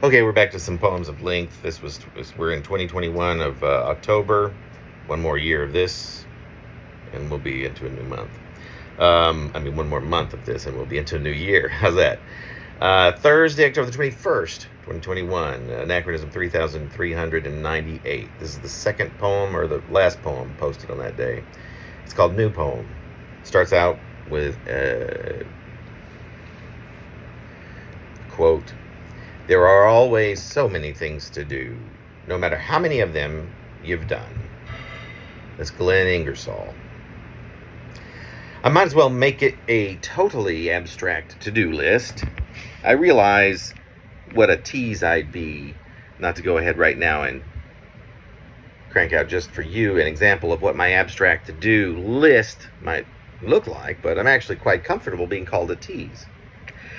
Okay, we're back to some poems of length. We're in 2021 of October. One more year of this, and we'll be into a new month. One more month of this, and we'll be into a new year. How's that? Thursday, October the 21st, 2021, Anachronism 3398. This is the second poem, or the last poem, posted on that day. It's called New Poem. Starts out with a quote: "There are always so many things to do, no matter how many of them you've done." That's Glenn Ingersoll. I might as well make it a totally abstract to-do list. I realize what a tease I'd be not to go ahead right now and crank out just for you an example of what my abstract to-do list might look like, but I'm actually quite comfortable being called a tease.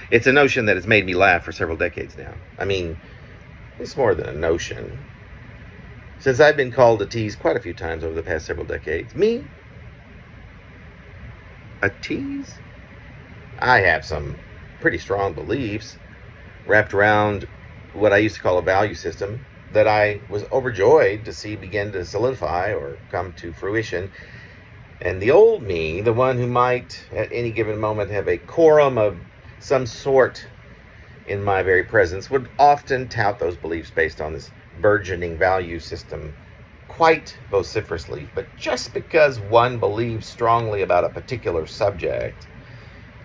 It's a notion that has made me laugh for several decades now. I mean, it's more than a notion. Since I've been called a tease quite a few times over the past several decades. Me? A tease? I have some pretty strong beliefs wrapped around what I used to call a value system that I was overjoyed to see begin to solidify or come to fruition. And the old me, the one who might at any given moment have a quorum of some sort in my very presence, would often tout those beliefs based on this burgeoning value system quite vociferously. But just because one believes strongly about a particular subject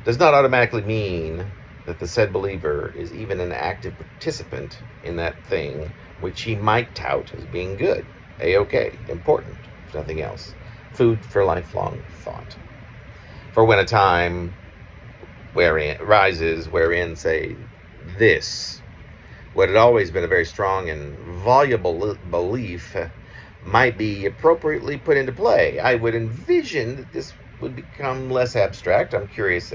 does not automatically mean that the said believer is even an active participant in that thing which he might tout as being good, a-okay, important, if nothing else. Food for lifelong thought. For when a time rises wherein, say, this, what had always been a very strong and voluble belief, might be appropriately put into play, I would envision that this would become less abstract. I'm curious,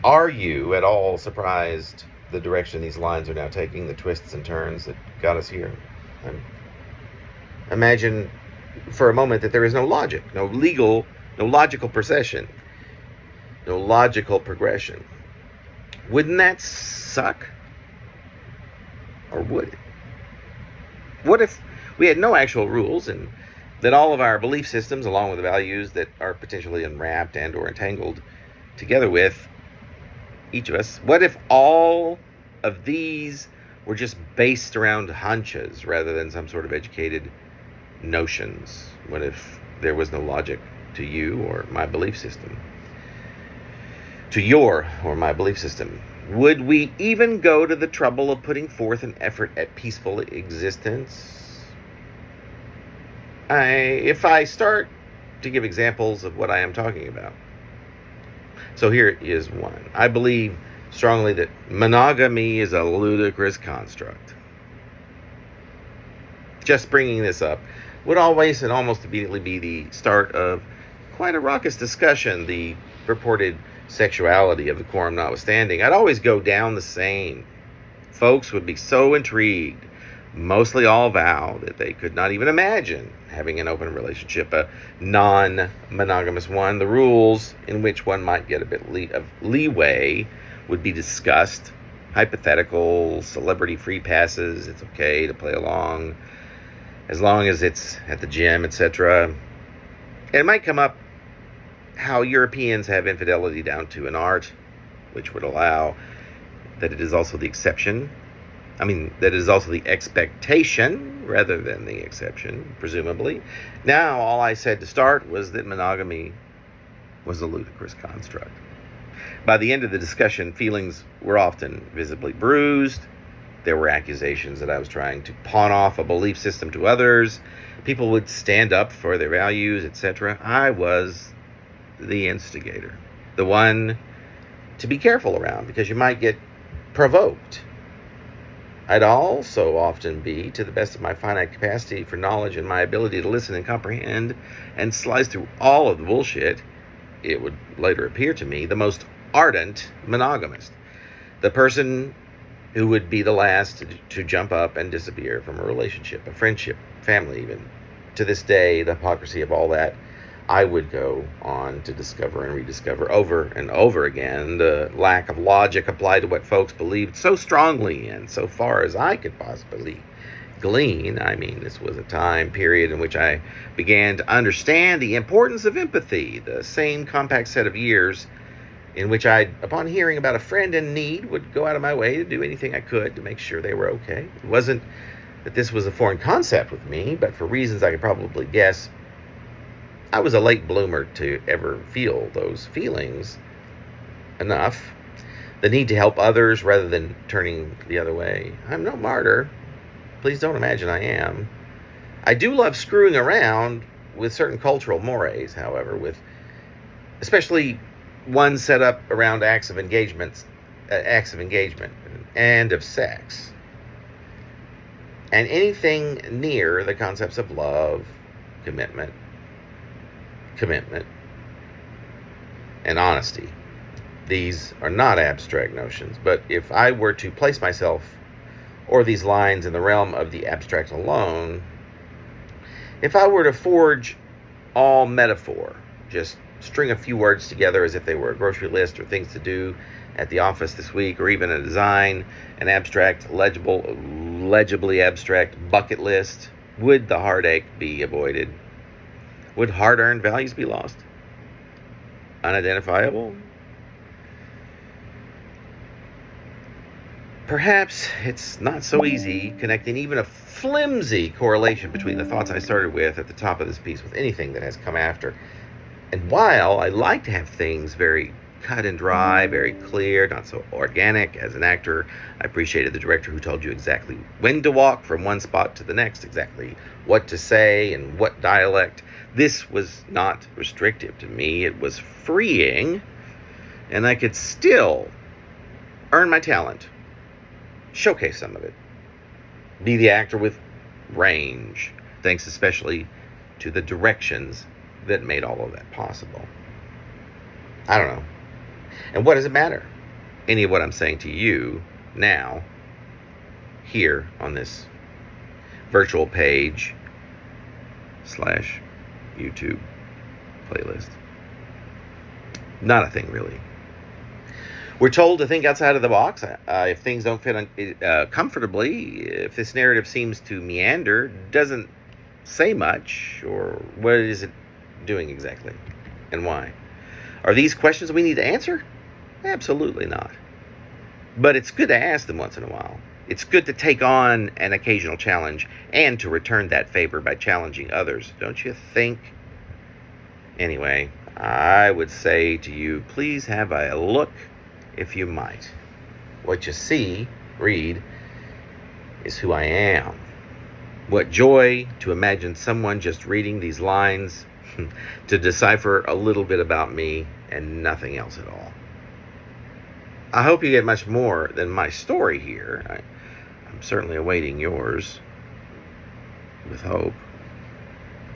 are you at all surprised the direction these lines are now taking, the twists and turns that got us here? Imagine for a moment that there is no logic, no logical procession, no logical progression. Wouldn't that suck? Or would it? What if we had no actual rules, and that all of our belief systems, along with the values that are potentially unwrapped and or entangled together with each of us, what if all of these were just based around hunches rather than some sort of educated notions? What if there was no logic to you or my belief system? To your or my belief system? Would we even go to the trouble of putting forth an effort at peaceful existence? If I start to give examples of what I am talking about. So here is one. I believe strongly that monogamy is a ludicrous construct. Just bringing this up would always and almost immediately be the start of quite a raucous discussion, the purported sexuality of the quorum notwithstanding. I'd always go down the same. Folks would be so intrigued, mostly all vow that they could not even imagine having an open relationship, a non-monogamous one. The rules in which one might get a bit of leeway would be discussed. Hypothetical, celebrity free passes, it's okay to play along as long as it's at the gym, etc. And it might come up how Europeans have infidelity down to an art, which would allow that it is also the exception. That it is also the expectation rather than the exception, presumably. Now, all I said to start was that monogamy was a ludicrous construct. By the end of the discussion, feelings were often visibly bruised. There were accusations that I was trying to pawn off a belief system to others. People would stand up for their values, etc. I was the instigator, the one to be careful around because you might get provoked. I'd also often be, to the best of my finite capacity for knowledge and my ability to listen and comprehend and slice through all of the bullshit, it would later appear to me, the most ardent monogamist. The person who would be the last to jump up and disappear from a relationship, a friendship, family even. To this day, the hypocrisy of all that I would go on to discover and rediscover over and over again the lack of logic applied to what folks believed so strongly in, so far as I could possibly glean. I mean, this was a time period in which I began to understand the importance of empathy, the same compact set of years in which I, upon hearing about a friend in need, would go out of my way to do anything I could to make sure they were okay. It wasn't that this was a foreign concept with me, but for reasons I could probably guess, I was a late bloomer to ever feel those feelings enough. The need to help others rather than turning the other way. I'm no martyr. Please don't imagine I am. I do love screwing around with certain cultural mores, however, with especially ones set up around acts of engagement and of sex. And anything near the concepts of love, commitment, and honesty. These are not abstract notions, but if I were to place myself or these lines in the realm of the abstract alone, if I were to forge all metaphor, just string a few words together as if they were a grocery list or things to do at the office this week, or even a design, an abstract, legibly abstract bucket list, would the heartache be avoided? Would hard-earned values be lost? Unidentifiable? Perhaps it's not so easy connecting even a flimsy correlation between the thoughts I started with at the top of this piece with anything that has come after. And while I like to have things very cut and dry, very clear, not so organic as an actor, I appreciated the director who told you exactly when to walk from one spot to the next, exactly what to say and what dialect. This was not restrictive to me. It was freeing, and I could still earn my talent. Showcase some of it. Be the actor with range, thanks especially to the directions that made all of that possible. I don't know. And what does it matter? Any of what I'm saying to you now, here on this virtual page / YouTube playlist. Not a thing, really. We're told to think outside of the box. If things don't fit comfortably, if this narrative seems to meander, doesn't say much, or what is it doing exactly, and why? Are these questions we need to answer? Absolutely not. But it's good to ask them once in a while. It's good to take on an occasional challenge and to return that favor by challenging others, don't you think? Anyway, I would say to you, please have a look if you might. What you see, read, is who I am. What joy to imagine someone just reading these lines to decipher a little bit about me and nothing else at all. I hope you get much more than my story here. I'm certainly awaiting yours with hope.